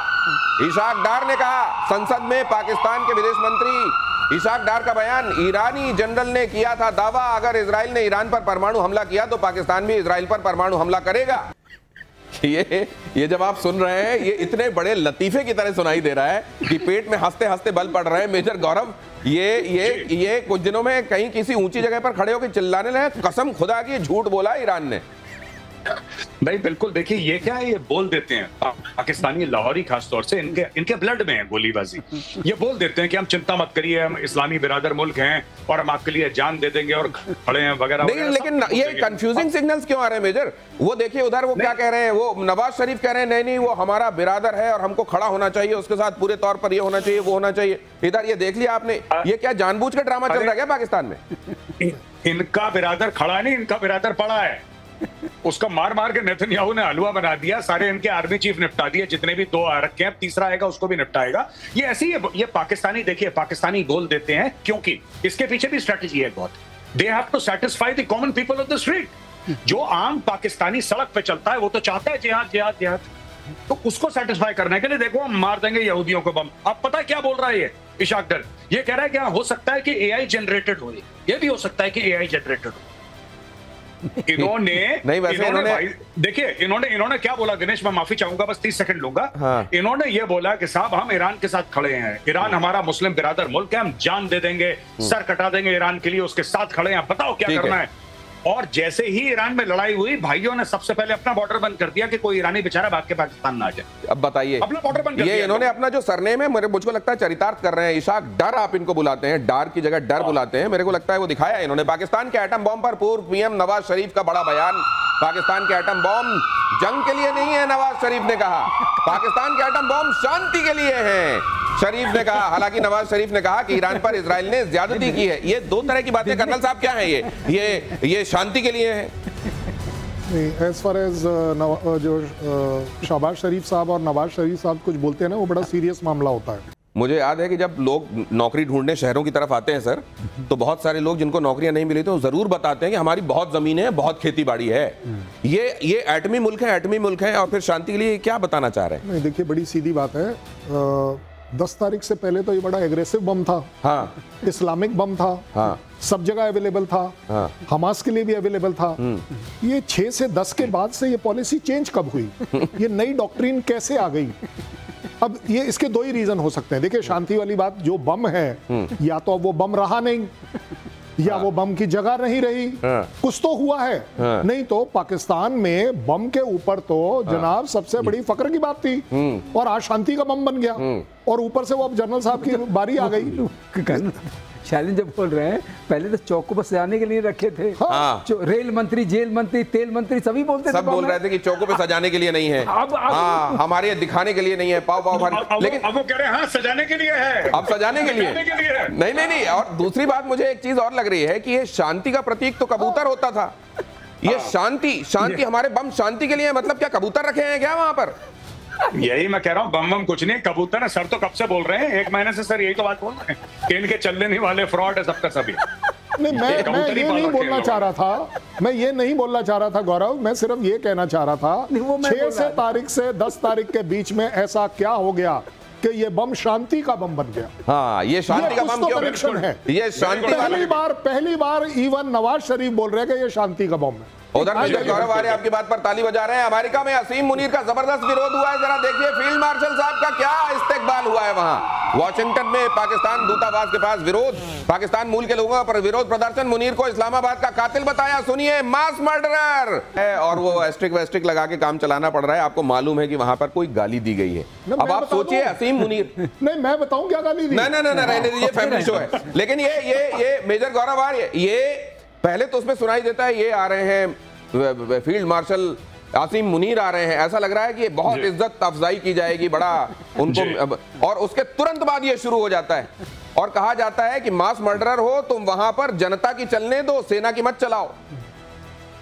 इशाक डार ने कहा, संसद में पाकिस्तान के विदेश मंत्री इशाक डार का बयान। ईरानी जनरल ने किया था दावा, अगर इजराइल ने ईरान पर परमाणु हमला किया तो पाकिस्तान भी इजराइल पर परमाणु हमला करेगा। ये जब आप सुन रहे हैं, ये इतने बड़े लतीफे की तरह सुनाई दे रहा है कि पेट में हंसते हंसते बल पड़ रहे हैं। मेजर गौरव, ये कुछ दिनों में कहीं किसी ऊंची जगह पर खड़े होकर चिल्लाने लगे, कसम खुदा की झूठ बोला ईरान ने। नहीं, बिल्कुल। देखिए, ये क्या है, ये बोल देते हैं पाकिस्तानी, लाहौरी खासतौर से, इनके ब्लड में है गोलीबाजी। ये बोल देते हैं कि हम चिंता मत करिए, हम इस्लामी बिरादर मुल्क हैं और हम आपके लिए जान दे देंगे और खड़े हैं वगैरह। लेकिन ये कंफ्यूजिंग सिग्नल्स क्यों आ रहे हैं मेजर? वो देखिए उधर वो क्या कह रहे हैं, वो नवाज शरीफ कह रहे हैं नहीं वो हमारा बिरादर है और हमको खड़ा होना चाहिए, उसके साथ पूरे तौर पर ये होना चाहिए, वो होना चाहिए। इधर ये देख लिया आपने, ये क्या जानबूझ कर ड्रामा चल रहा है क्या पाकिस्तान में? इनका बिरादर खड़ा नहीं, इनका बिरादर पड़ा है। उसका मार मार के नेतन्याहू ने हलवा बना दिया, सारे इनके आर्मी चीफ निपटा दिए, जितने भी 2 आ रखे हैं, तीसरा आएगा उसको भी निपटाएगा। ये ऐसी ये पाकिस्तानी, देखिए पाकिस्तानी गोल देते हैं क्योंकि इसके पीछे भी स्ट्रेटेजी है बहुत। They have to satisfy the common people of the street. जो आम पाकिस्तानी सड़क पे चलता है वो तो चाहता है जिहाद जिहाद जिहाद, तो उसको सेटिस्फाई करने के लिए देखो हम मार देंगे यहूदियों को बम। अब पता है क्या बोल रहा है ये इशाक डर? ये कह रहा है कि हो सकता है कि एआई जनरेटेड हो, ये भी हो सकता है कि एआई जनरेटेड हो। इन्होंने नहीं, वैसे इन्होंने देखिए इन्होंने क्या बोला दिनेश, मैं माफी चाहूंगा, बस 30 सेकंड लूंगा। हाँ। इन्होंने ये बोला कि साहब हम ईरान के साथ खड़े हैं, ईरान हमारा मुस्लिम बिरादर मुल्क है, हम जान दे देंगे, सर कटा देंगे ईरान के लिए, उसके साथ खड़े हैं, बताओ क्या करना है। और जैसे ही ईरान में लड़ाई हुई, भाइयों ने सबसे पहले अपना बॉर्डर बंद कर दिया कि कोई ईरानी बेचारा भाग के पाकिस्तान ना आ जाए। अब बताइए, अपना बॉर्डर बंद कर दिया। ये इन्होंने अपना जो सरनेम है मुझको लगता है चरितार्थ कर रहे हैं। इशाक डर आप इनको बुलाते हैं, डार की जगह डर बुलाते हैं, मेरे को लगता है वो दिखाया इन्होंने। पाकिस्तान के एटम बॉम्ब पर पूर्व पीएम नवाज शरीफ का बड़ा बयान। पाकिस्तान के एटम बॉम्ब जंग के लिए नहीं है, नवाज शरीफ ने कहा। पाकिस्तान के एटम बॉम्ब शांति के लिए हैं, शरीफ ने कहा। हालांकि नवाज शरीफ ने कहा कि ईरान पर इजराइल ने ज्यादती की है। ये 2 तरह की बातें कर्नल साहब क्या है, ये शांति के लिए है। एज फार एज जो शहबाज शरीफ साहब और नवाज शरीफ साहब कुछ बोलते हैं ना, वो बड़ा सीरियस मामला होता है। मुझे याद है कि जब लोग नौकरी ढूंढने शहरों की तरफ आते हैं सर, तो बहुत सारे लोग जिनको नौकरियां नहीं मिली तो जरूर बताते हैं कि हमारी बहुत जमीन है, बहुत खेती बाड़ी है। ये एटमी मुल्क है, और फिर शांति के लिए क्या बताना चाह रहे हैं? नहीं, देखिए बड़ी सीधी बात है। 10 तारीख से पहले तो ये बड़ा एग्रेसिव बम था। हाँ। इस्लामिक बम था। हाँ। सब जगह अवेलेबल था। हाँ। हमास के लिए भी अवेलेबल था। ये 6 से 10 के बाद से ये पॉलिसी चेंज कब हुई? ये नई डॉक्ट्रिन कैसे आ गई? अब ये इसके 2 ही रीजन हो सकते हैं। देखिए शांति वाली बात, जो बम है या तो वो बम रहा नहीं, या वो बम की जगह नहीं रही, कुछ तो हुआ है। नहीं तो पाकिस्तान में बम के ऊपर तो जनाब सबसे बड़ी फक्र की बात थी, और आज शांति का बम बन गया, और ऊपर से वो अब जनरल साहब की बारी आ गई। शालीन जब बोल रहे हैं, पहले तो चौक को बस सजाने के लिए रखे थे। हाँ। रेल मंत्री, जेल मंत्री, तेल मंत्री सभी बोलते थे, सब बोल रहे थे कि चौकों पे सजाने के लिए नहीं है। अब हमारे दिखाने के लिए नहीं है, पाव भारी। लेकिन अब वो कह रहे हैं हाँ सजाने के लिए है, अब सजाने के लिए नहीं। और दूसरी बात मुझे एक चीज और लग रही है कि ये शांति का प्रतीक तो कबूतर होता था। ये शांति हमारे बम शांति के लिए, मतलब क्या कबूतर रखे हैं क्या वहां पर? यही मैं कह रहा हूँ, बम कुछ नहीं, कबूतर है। सर तो कब से बोल रहे हैं, 1 महीने से सर यही तो बात बोल रहे हैं कि इनके चलने नहीं वाले फ्रॉड है सबका सभी। नहीं, मैं ये नहीं बोलना चाह रहा था, मैं ये नहीं बोलना चाह रहा था गौरव, मैं सिर्फ ये कहना चाह रहा था 6 तारीख से 10 तारीख के बीच में ऐसा क्या हो गया कि ये बम शांति का बम बन गया? हाँ, ये शांति का बम क्यों है? ये शांति पहली बार इवन नवाज शरीफ बोल रहे हैं कि ये शांति का बम है। उधर गौरव आर्य आपकी बात पर ताली बजा रहे हैं। अमेरिका में असीम मुनीर का जबरदस्त विरोध हुआ है, जरा देखिए फील्ड मार्शल साहब का क्या इस्तेकबाल हुआ है वहां। वॉशिंगटन में पाकिस्तान दूतावास के पास विरोध, पाकिस्तान मूल के लोगों पर विरोध प्रदर्शन। मुनीर को इस्लामाबाद का कातिल बताया, सुनिए, मास मर्डरर है, और वो एस्ट्रिक वेस्ट्रिक लगा के काम चलाना पड़ रहा है। आपको मालूम है कि वहां पर कोई गाली दी गई है। अब आप सोचिए असीम मुनीर। नहीं, मैं बताऊं क्या गाली दी? नहीं, रहने दीजिए, फैमिली शो है। लेकिन ये मेजर गौरव आर्य, ये पहले तो उसमें सुनाई देता है ये आ रहे हैं फील्ड मार्शल आसिम मुनीर आ रहे हैं, ऐसा लग रहा है कि ये बहुत इज्जत अफजाई की जाएगी, बड़ा उनको, और उसके तुरंत बाद ये शुरू हो जाता है और कहा जाता है कि मास मर्डरर हो तुम वहां पर जनता की चलने दो, सेना की मत चलाओ।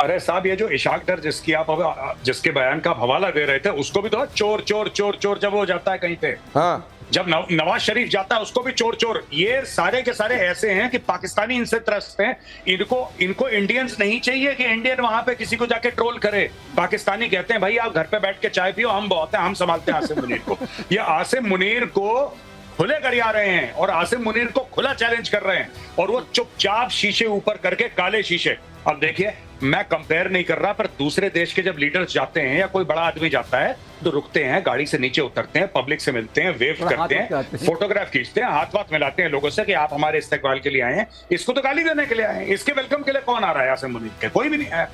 अरे साहब, ये जो इशाक डर जिसके बयान का आप हवाला दे रहे थे, उसको भी तो चोर चोर चोर चोर जब हो जाता है कहीं पे। हाँ। जब नवाज शरीफ जाता है उसको भी चोर चोर। ये सारे के सारे ऐसे हैं कि पाकिस्तानी इनसे त्रस्त हैं। इनको इंडियंस नहीं चाहिए कि इंडियन वहां पे किसी को जाके ट्रोल करे। पाकिस्तानी कहते हैं भाई आप घर पे बैठ के चाय पियो, हम बहुत हैं, हम संभालते हैं आसिम मुनीर को। ये आसिम मुनीर को खुले गरिया रहे हैं और आसिम मुनीर को खुला चैलेंज कर रहे हैं, और वो चुपचाप शीशे ऊपर करके, काले शीशे। अब देखिए, मैं कंपेयर नहीं कर रहा, पर दूसरे देश के जब लीडर्स जाते हैं या कोई बड़ा आदमी जाता है तो रुकते हैं, गाड़ी से नीचे उतरते हैं, पब्लिक से मिलते हैं, वेव करते हैं, फोटोग्राफ खींचते हैं, हाथ मिलाते हैं लोगों से कि आप हमारे इस्तेकबाल के लिए आए हैं। इसको तो गाली देने के लिए आए हैं। इसके वेलकम के लिए कौन आ रहा है? आसिम मुनीर के कोई भी नहीं आया,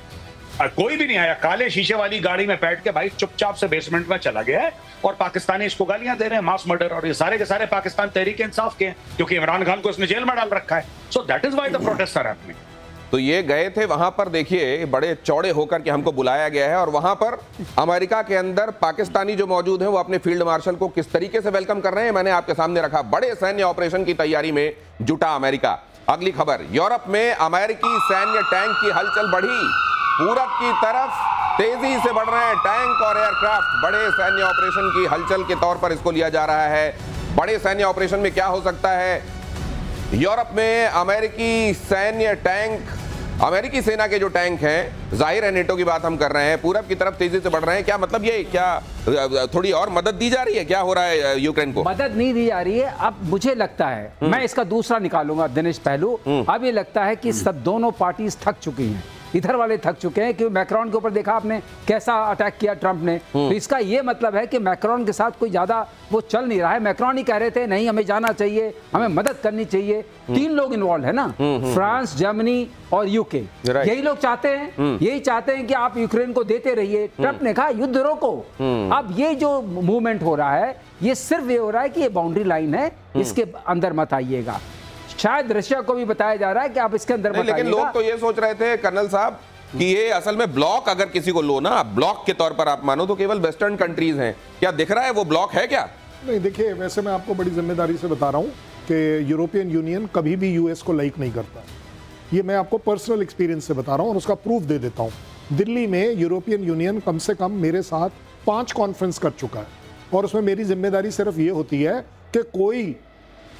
कोई भी नहीं आया। काले शीशे वाली गाड़ी में बैठ के भाई चुपचाप से बेसमेंट में चला गया है, और पाकिस्तानी इसको गालियां दे रहे हैं, मास मर्डर। और ये सारे के सारे पाकिस्तान तहरीक इंसाफ के हैं, क्योंकि इमरान खान को इसने जेल में डाल रखा है। So that is why the protest are happening. तो ये गए थे वहां पर, देखिए बड़े चौड़े होकर के हमको बुलाया गया है, और वहां पर अमेरिका के अंदर पाकिस्तानी जो मौजूद हैं वो अपने फील्ड मार्शल को किस तरीके से वेलकम कर रहे हैं मैंने आपके सामने रखा। बड़े सैन्य ऑपरेशन की तैयारी में जुटा अमेरिका। अगली खबर, यूरोप में अमेरिकी सैन्य टैंक की हलचल बढ़ी। पूरब की तरफ तेजी से बढ़ रहे हैं टैंक और एयरक्राफ्ट। बड़े सैन्य ऑपरेशन की हलचल के तौर पर इसको लिया जा रहा है। बड़े सैन्य ऑपरेशन में क्या हो सकता है? यूरोप में अमेरिकी सैन्य टैंक, अमेरिकी सेना के जो टैंक हैं, जाहिर है नेटो की बात हम कर रहे हैं, पूरब की तरफ तेजी से बढ़ रहे हैं। क्या मतलब ये क्या थोड़ी और मदद दी जा रही है? क्या हो रहा है यूक्रेन को? मदद नहीं दी जा रही है। अब मुझे लगता है, मैं इसका दूसरा निकालूंगा दिनेश पहलू, अब ये लगता है कि सब दोनों पार्टीज थक चुकी हैं। इधर वाले थक चुके हैं कि मैक्रोन के ऊपर देखा आपने कैसा अटैक किया ट्रंप ने, तो इसका ये मतलब है कि मैक्रोन के साथ कोई ज्यादा वो चल नहीं रहा है। मैक्रोन ही कह रहे थे नहीं हमें जाना चाहिए, हमें मदद करनी चाहिए। 3 लोग इन्वॉल्व है ना, फ्रांस, जर्मनी और यूके, यही लोग चाहते हैं, यही चाहते हैं कि आप यूक्रेन को देते रहिए। ट्रंप ने कहा युद्ध रोको। अब ये जो मूवमेंट हो रहा है ये सिर्फ ये हो रहा है कि ये बाउंड्री लाइन है, इसके अंदर मत आइएगा। शायद रशिया को भी बताया जा रहा है कि आप इसके अंदर मत आइएगा। लेकिन लोग तो ये सोच रहे थे कर्नल साहब कि ये असल में ब्लॉक, अगर किसी को लो ना ब्लॉक के तौर पर आप मानो तो केवल वेस्टर्न कंट्रीज हैं। क्या दिख रहा है वो ब्लॉक है क्या? नहीं, देखिए वैसे मैं आपको बड़ी जिम्मेदारी से बता रहा हूं कि यूरोपियन यूनियन कभी भी यूएस को लाइक नहीं करता। ये मैं आपको पर्सनल एक्सपीरियंस से बता रहा हूं और उसका प्रूफ दे देता हूं। दिल्ली में यूरोपियन यूनियन कम से कम मेरे साथ 5 कॉन्फ्रेंस कर चुका है और उसमें मेरी जिम्मेदारी सिर्फ ये होती है कि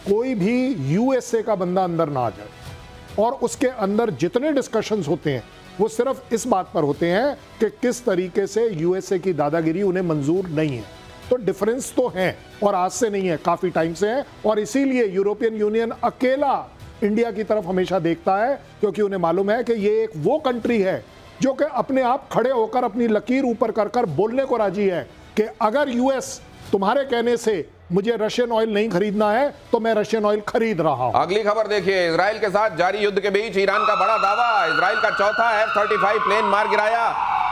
कोई भी यूएसए का बंदा अंदर ना आ जाए और उसके अंदर जितने डिस्कशंस होते हैं वो सिर्फ इस बात पर होते हैं कि किस तरीके से यूएसए की दादागिरी उन्हें मंजूर नहीं है। तो डिफरेंस तो है और आज से नहीं है, काफी टाइम से है और इसीलिए यूरोपियन यूनियन अकेला इंडिया की तरफ हमेशा देखता है क्योंकि उन्हें मालूम है कि ये एक वो कंट्री है जो कि अपने आप खड़े होकर अपनी लकीर ऊपर कर बोलने को राजी है कि अगर यूएस तुम्हारे कहने से मुझे रशियन ऑयल नहीं खरीदना है तो मैं रशियन ऑयल खरीद रहा हूं। अगली खबर देखिए, इजराइल के साथ जारी युद्ध के बीच ईरान का बड़ा दावा, इजराइल का चौथा F-35 प्लेन मार गिराया।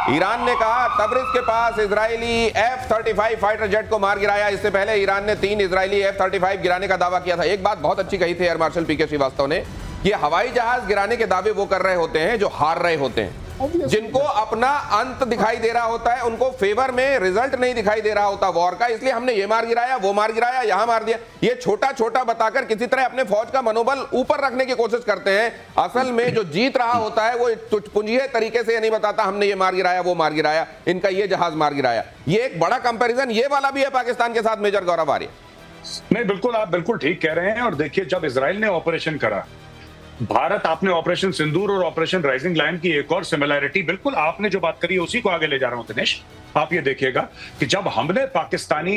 ईरान ने कहा तबरिज के पास इजरायली F-35 फाइटर जेट को मार गिराया। इससे पहले ईरान ने 3 इजरायली F-35 गिराने का दावा किया था। एक बात बहुत अच्छी कही थी एयर मार्शल पीके श्रीवास्तव ने, ये हवाई जहाज गिराने के दावे वो कर रहे होते हैं जो हार रहे होते हैं, जिनको अपना अंत दिखाई दे रहा होता है, उनको फेवर में रिजल्ट नहीं दिखाई दे रहा होता वॉर का, इसलिए हमने ये मार गिराया, वो मार गिराया, यहां मार दिया। ये छोटा छोटा बताकर किसी तरह अपने फौज का मनोबल ऊपर रखने की कोशिश करते हैं। असल में जो जीत रहा होता है वो तुझपुंजिये तरीके से ये नहीं बताता हमने ये मार गिराया, वो मार गिराया, इनका ये जहाज मार गिराया। ये एक बड़ा कंपैरिजन ये वाला भी है पाकिस्तान के साथ, मेजर गौरव आर्य। नहीं, बिल्कुल आप बिल्कुल ठीक कह रहे हैं। और देखिए, जब इजराइल ने ऑपरेशन करा, भारत, आपने ऑपरेशन सिंदूर और ऑपरेशन राइजिंग लायन की एक और सिमिलैरिटी, बिल्कुल आपने जो बात करी है उसी को आगे ले जा रहा हूं दिनेश। आप ये देखिएगा कि जब हमने पाकिस्तानी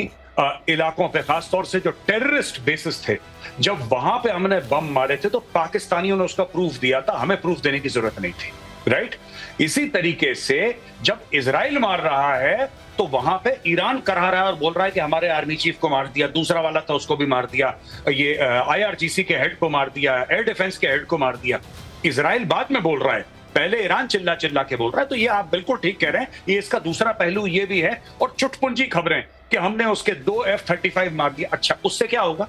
इलाकों पे, खासतौर से जो टेररिस्ट बेसिस थे, जब वहां पे हमने बम मारे थे तो पाकिस्तानियों ने उसका प्रूफ दिया था, हमें प्रूफ देने की जरूरत नहीं थी, राइट। इसी तरीके से जब इजराइल मार रहा है तो वहां पे ईरान करा रहा है और बोल रहा है कि हमारे आर्मी चीफ को मार दिया, दूसरा वाला था उसको भी मार दिया, ये IRGC के हेड को मार दिया, एयर डिफेंस के हेड को मार दिया। इजराइल बाद में बोल रहा है, पहले ईरान चिल्ला चिल्ला के बोल रहा है। तो ये आप बिल्कुल ठीक कह रहे हैं, ये इसका दूसरा पहलू ये भी है। और चुटपुंजी खबरें कि हमने उसके 2 F-35 मार दिया। अच्छा, उससे क्या होगा?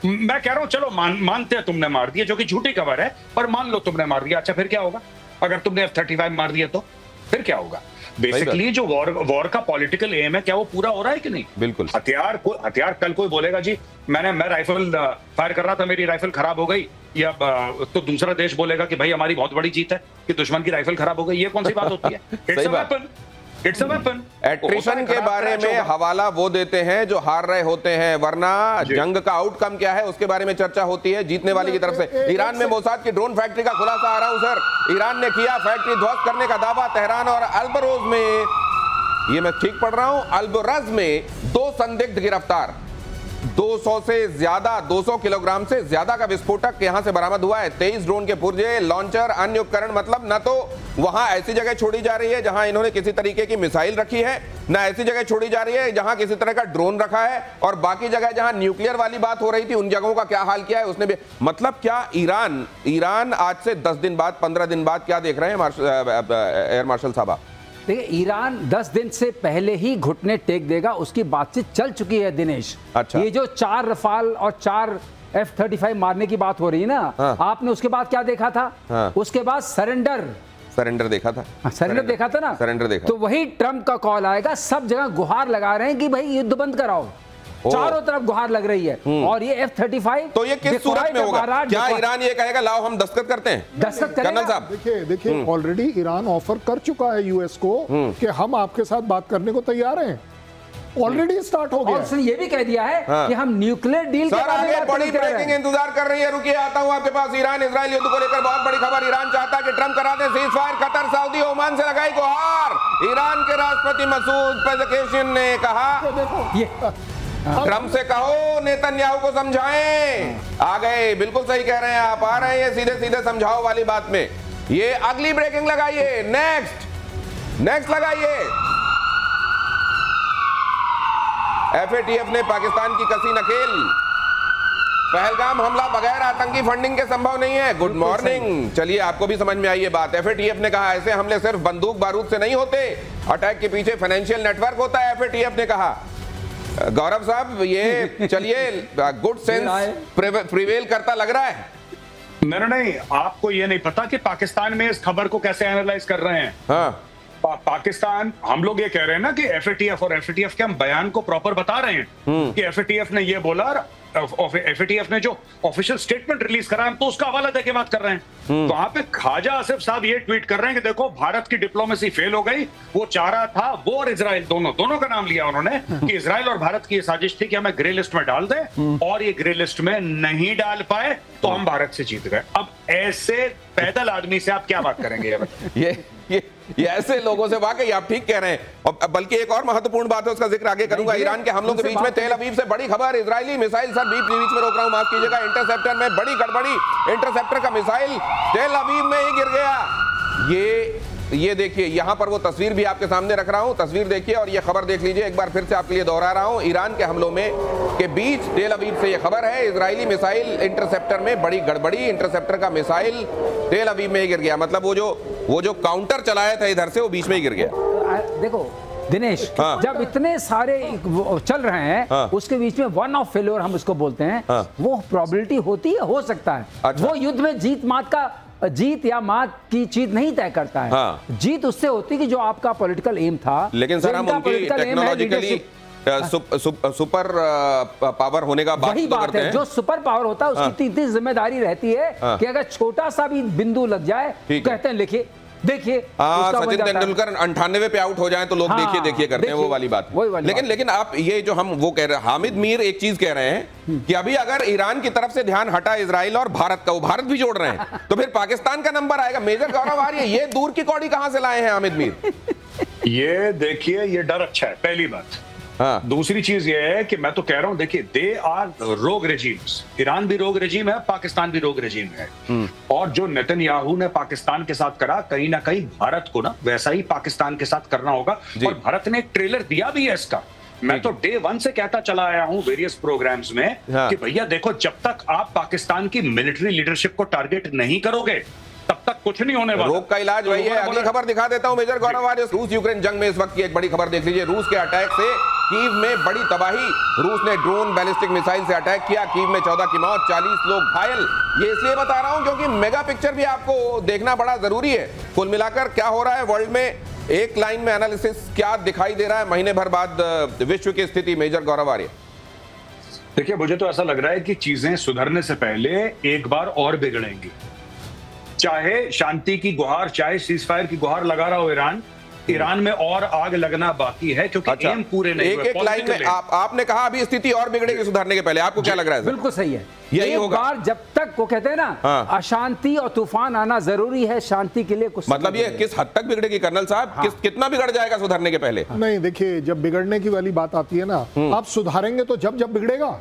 मैं कह रहा हूं चलो मानते हैं तुमने मार दिया, जो कि झूठी खबर है, पर मान लो तुमने मार दिया। अच्छा, फिर क्या होगा? अगर तुमने F-35 मार दिया तो फिर क्या होगा? बेसिकली जो वॉर का पॉलिटिकल एम है, क्या वो पूरा हो रहा है कि नहीं? बिल्कुल। हथियार कल कोई बोलेगा जी मैं राइफल फायर कर रहा था, मेरी राइफल खराब हो गई, या तो दूसरा देश बोलेगा कि भाई हमारी बहुत बड़ी जीत है कि दुश्मन की राइफल खराब हो गई। ये कौन सी बात होती है? It's a weapon. एट्रिशन के बारे में हवाला वो देते हैं जो हार रहे होते हैं, वरना जंग का आउटकम क्या है उसके बारे में चर्चा होती है जीतने वाले की तरफ से। ईरान में मोसाद की ड्रोन फैक्ट्री का खुलासा आ रहा हूं सर, ईरान ने किया फैक्ट्री ध्वस्त करने का दावा। तेहरान और अल्बरोज में, ये मैं ठीक पढ़ रहा हूं, अल्बरज में 2 संदिग्ध गिरफ्तार। 200 से ज्यादा, 200 किलोग्राम से ज्यादा का विस्फोटक यहां से बरामद हुआ है। 23 ड्रोन के पुर्जे, लॉन्चर, अन्य उपकरण। मतलब न तो वहां ऐसी जगह छोड़ी जा रही है जहां इन्होंने किसी तरीके की मिसाइल रखी है, न ऐसी जगह छोड़ी जा रही है जहां किसी तरह का ड्रोन रखा है, और बाकी जगह जहां न्यूक्लियर वाली बात हो रही थी उन जगहों का क्या हाल किया है उसने भी। मतलब क्या ईरान आज से 10 दिन बाद, 15 दिन बाद क्या देख रहे हैं एयर मार्शल साहब? देखिए, ईरान 10 दिन से पहले ही घुटने टेक देगा, उसकी बातचीत चल चुकी है दिनेश। अच्छा। ये जो 4 रफाल और 4 F-35 मारने की बात हो रही है ना, हाँ। आपने उसके बाद क्या देखा था? हाँ। उसके बाद सरेंडर देखा था। सरेंडर देखा था ना, सरेंडर देखा। तो वही ट्रंप का कॉल आएगा। सब जगह गुहार लगा रहे हैं कि भाई युद्ध बंद कराओ, चारों तरफ गुहार लग रही है। और ये F-35 तो ये किस सूरत में होगा? क्या ईरान ये कहेगा लाओ हम दस्तखत करते हैं? दस्तखत करेगा? कर्नल साहब देखिए ऑलरेडी ईरान ऑफर कर चुका है यूएस को कि हम आपके साथ बात करने को तैयार हैं। ऑलरेडी स्टार्ट हो गया। और उसने ये भी कह दिया है कि हम न्यूक्लियर डील के बारे में बड़ी ब्रेकिंग इंतजार कर रही है। रुकिए, आता हूं आपके पास। ईरान इजराइल युद्ध को लेकर बहुत बड़ी खबर। ईरान चाहता है कि ट्रंप करा दे ceasefire. Qatar, Saudi, Oman से लगाई गुहार। ईरान के राष्ट्रपति मसूद पेज़ेशकियान ने कहा ट्रंप से कहो नेतन्याहू को समझाएं। आ गए, बिल्कुल सही कह रहे हैं आप, आ रहे हैं सीधे सीधे समझाओ वाली बात में। ये अगली ब्रेकिंग लगाइए, नेक्स्ट लगाइए। एफएटीएफ ने पाकिस्तान की कसी नकेल। पहलगाम हमला बगैर आतंकी फंडिंग के संभव नहीं है। Good morning. चलिए आपको भी समझ में आई ये बात। एफएटीएफ ने कहा ऐसे हमले सिर्फ बंदूक बारूद से नहीं होते, अटैक के पीछे फाइनेंशियल नेटवर्क होता है। एफएटीएफ ने कहा। गौरव साहब ये चलिए गुड सेंस प्रिवेल करता लग रहा है। नहीं, आपको ये नहीं पता कि पाकिस्तान में इस खबर को कैसे एनालाइज कर रहे हैं। हाँ। पाकिस्तान, हम लोग ये कह रहे हैं ना कि एफएटीएफ और एफएटीएफ के हम बयान को प्रॉपर बता रहे हैं कि एफएटीएफ ने ये बोला, एफएटीएफ ने जो ऑफिशियल स्टेटमेंट रिलीज करा है तो उसका हवाला देके बात कर रहे हैं। तो वहां पे ख्वाजा आसिफ साहब ये ट्वीट कर रहे हैं कि देखो भारत की डिप्लोमेसी फेल हो गई। वो चाह रहा था, वो और इजराइल दोनों का नाम लिया उन्होंने कि इजराइल और भारत की ये साजिश थी कि हमें ग्रे लिस्ट में डाल दें, और ये ग्रे लिस्ट में नहीं डाल पाए तो हम भारत से जीत गए। अब ऐसे पैदल आदमी से आप क्या बात करेंगे? ये ऐसे लोगों से वाकई आप ठीक कह रहे हैं। और बल्कि एक और महत्वपूर्ण बात है, उसका जिक्र आगे करूंगा। ईरान के हमलों के बीच में तेल अवीव से बड़ी खबर। इजरायली मिसाइल, सर बीच में रोक रहा हूं, माफ कीजिएगा। इंटरसेप्टर में बड़ी गड़बड़ी। इंटरसेप्टर का मिसाइल तेल अवीव में ही गिर गया। ये देखिए, यहां पर वो तस्वीर भी आपके सामने रख रहा हूं। तस्वीर देखिए और ये खबर देख लीजिए। एक बार फिर से आपके लिए दोहरा रहा हूं। ईरान के हमलों में के बीच तेल अवीव से ये खबर है, इजरायली मिसाइल इंटरसेप्टर में बड़ी गड़बड़ी। इंटरसेप्टर का मिसाइल तेल अवीव में ही गिर गया। मतलब वो जो काउंटर चलाया था इधर से, वो बीच में ही गिर गया। देखो दिनेश, जब इतने सारे चल रहे हैं उसके बीच में वन ऑफ फेल्योर हम उसको बोलते हैं, वो प्रोबेबिलिटी होती है, हो सकता है। अच्छा। वो युद्ध में जीत या मात की चीज नहीं तय करता है। जीत उससे होती कि जो आपका पॉलिटिकल एम था। लेकिन सर हम उनकी टेक्नोलॉजिकली सुपर पावर होने का वही बात है। जो सुपर पावर होता है उसकी इतनी जिम्मेदारी रहती है कि अगर छोटा सा भी बिंदु लग जाए, कहते हैं देखिए सचिन तेंदुलकर 98 पे आउट हो जाए तो लोग देखिए करते हैं, वो वाली बात है। लेकिन आप ये जो हम वो कह रहे हैं, हामिद मीर एक चीज कह रहे हैं कि अभी अगर ईरान की तरफ से ध्यान हटा इजराइल और भारत का, वो भारत भी जोड़ रहे हैं, तो फिर पाकिस्तान का नंबर आएगा। मेजर गौरव आर्य, ये दूर की कौड़ी कहां से लाए हैं हामिद मीर? ये देखिए, ये डर अच्छा है, पहली बात। दूसरी चीज ये है कि मैं तो कह रहा हूं, देखिए दे आर रोग रेजीम्स। ईरान भी रोग रेजीम है, पाकिस्तान भी रोग रेजीम है। और जो नेतन्याहू ने पाकिस्तान के साथ करा, कहीं ना कहीं भारत को ना वैसा ही पाकिस्तान के साथ करना होगा। और भारत ने एक ट्रेलर दिया भी है इसका। मैं तो डे 1 से कहता चला आया हूं वेरियस प्रोग्राम्स में कि भैया देखो, जब तक आप पाकिस्तान की मिलिट्री लीडरशिप को टारगेट नहीं करोगे तब तक कुछ नहीं होने वाला। रोग का इलाज वही है। अगली खबर दिखा देता हूं मेजर गौरव आर्य। रूस यूक्रेन जंग में इस वक्त की एक बड़ी खबर देख लीजिए। रूस के अटैक से कीव में बड़ी तबाही। रूस ने ड्रोन बैलिस्टिक मिसाइल से अटैक किया। कीव में 14 की मौत, 40 लोग घायल। ये इसलिए बता रहा हूं क्योंकि मेगा पिक्चर भी आपको देखना बड़ा जरूरी है। कुल मिलाकर क्या हो रहा है वर्ल्ड में, एक लाइन में एनालिसिस क्या दिखाई दे रहा है महीने भर बाद विश्व की स्थिति। मेजर गौरव आर्य, देखिए मुझे तो ऐसा लग रहा है कि चीजें सुधरने से पहले एक बार और बिगड़ेंगी। चाहे शांति की गुहार, चाहे सीज फायर की गुहार लगा रहा हो ईरान में और आग लगना बाकी है, क्योंकि एम पूरे नहीं हुए। एक लाइन में आपने कहा अभी स्थिति और बिगड़ेगी सुधरने के पहले, आपको क्या लग रहा है? बिल्कुल सही है। यही होगा। बार जब तक वो कहते हैं ना अशांति और तूफान आना जरूरी है शांति के लिए, कुछ मतलब ये किस हद तक बिगड़ेगी कर्नल साहब? कितना बिगड़ जाएगा सुधरने के पहले? नहीं, देखिए जब बिगड़ने की वाली बात आती है ना, आप सुधारेंगे तो जब बिगड़ेगा।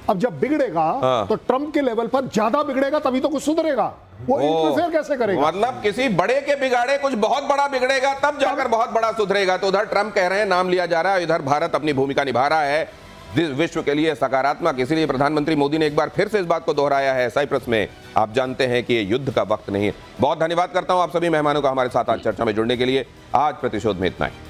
अब जब बिगड़ेगा तो ट्रंप के लेवल पर ज्यादा बिगड़ेगा, तभी तो कुछ सुधरेगा। वो इंटरफेयर कैसे करेगा? मतलब किसी बड़े के बिगाड़े कुछ बहुत बड़ा बिगड़ेगा, तब जाकर बहुत बड़ा सुधरेगा। तो उधर ट्रंप कह रहे हैं, नाम लिया जा रहा है, इधर भारत अपनी भूमिका निभा रहा है विश्व के लिए सकारात्मक। इसीलिए प्रधानमंत्री मोदी ने एक बार फिर से इस बात को दोहराया है साइप्रस में। आप जानते हैं कि ये युद्ध का वक्त नहीं है। बहुत धन्यवाद करता हूं आप सभी मेहमानों का हमारे साथ आज चर्चा में जुड़ने के लिए। आज प्रतिशोध में इतना ही।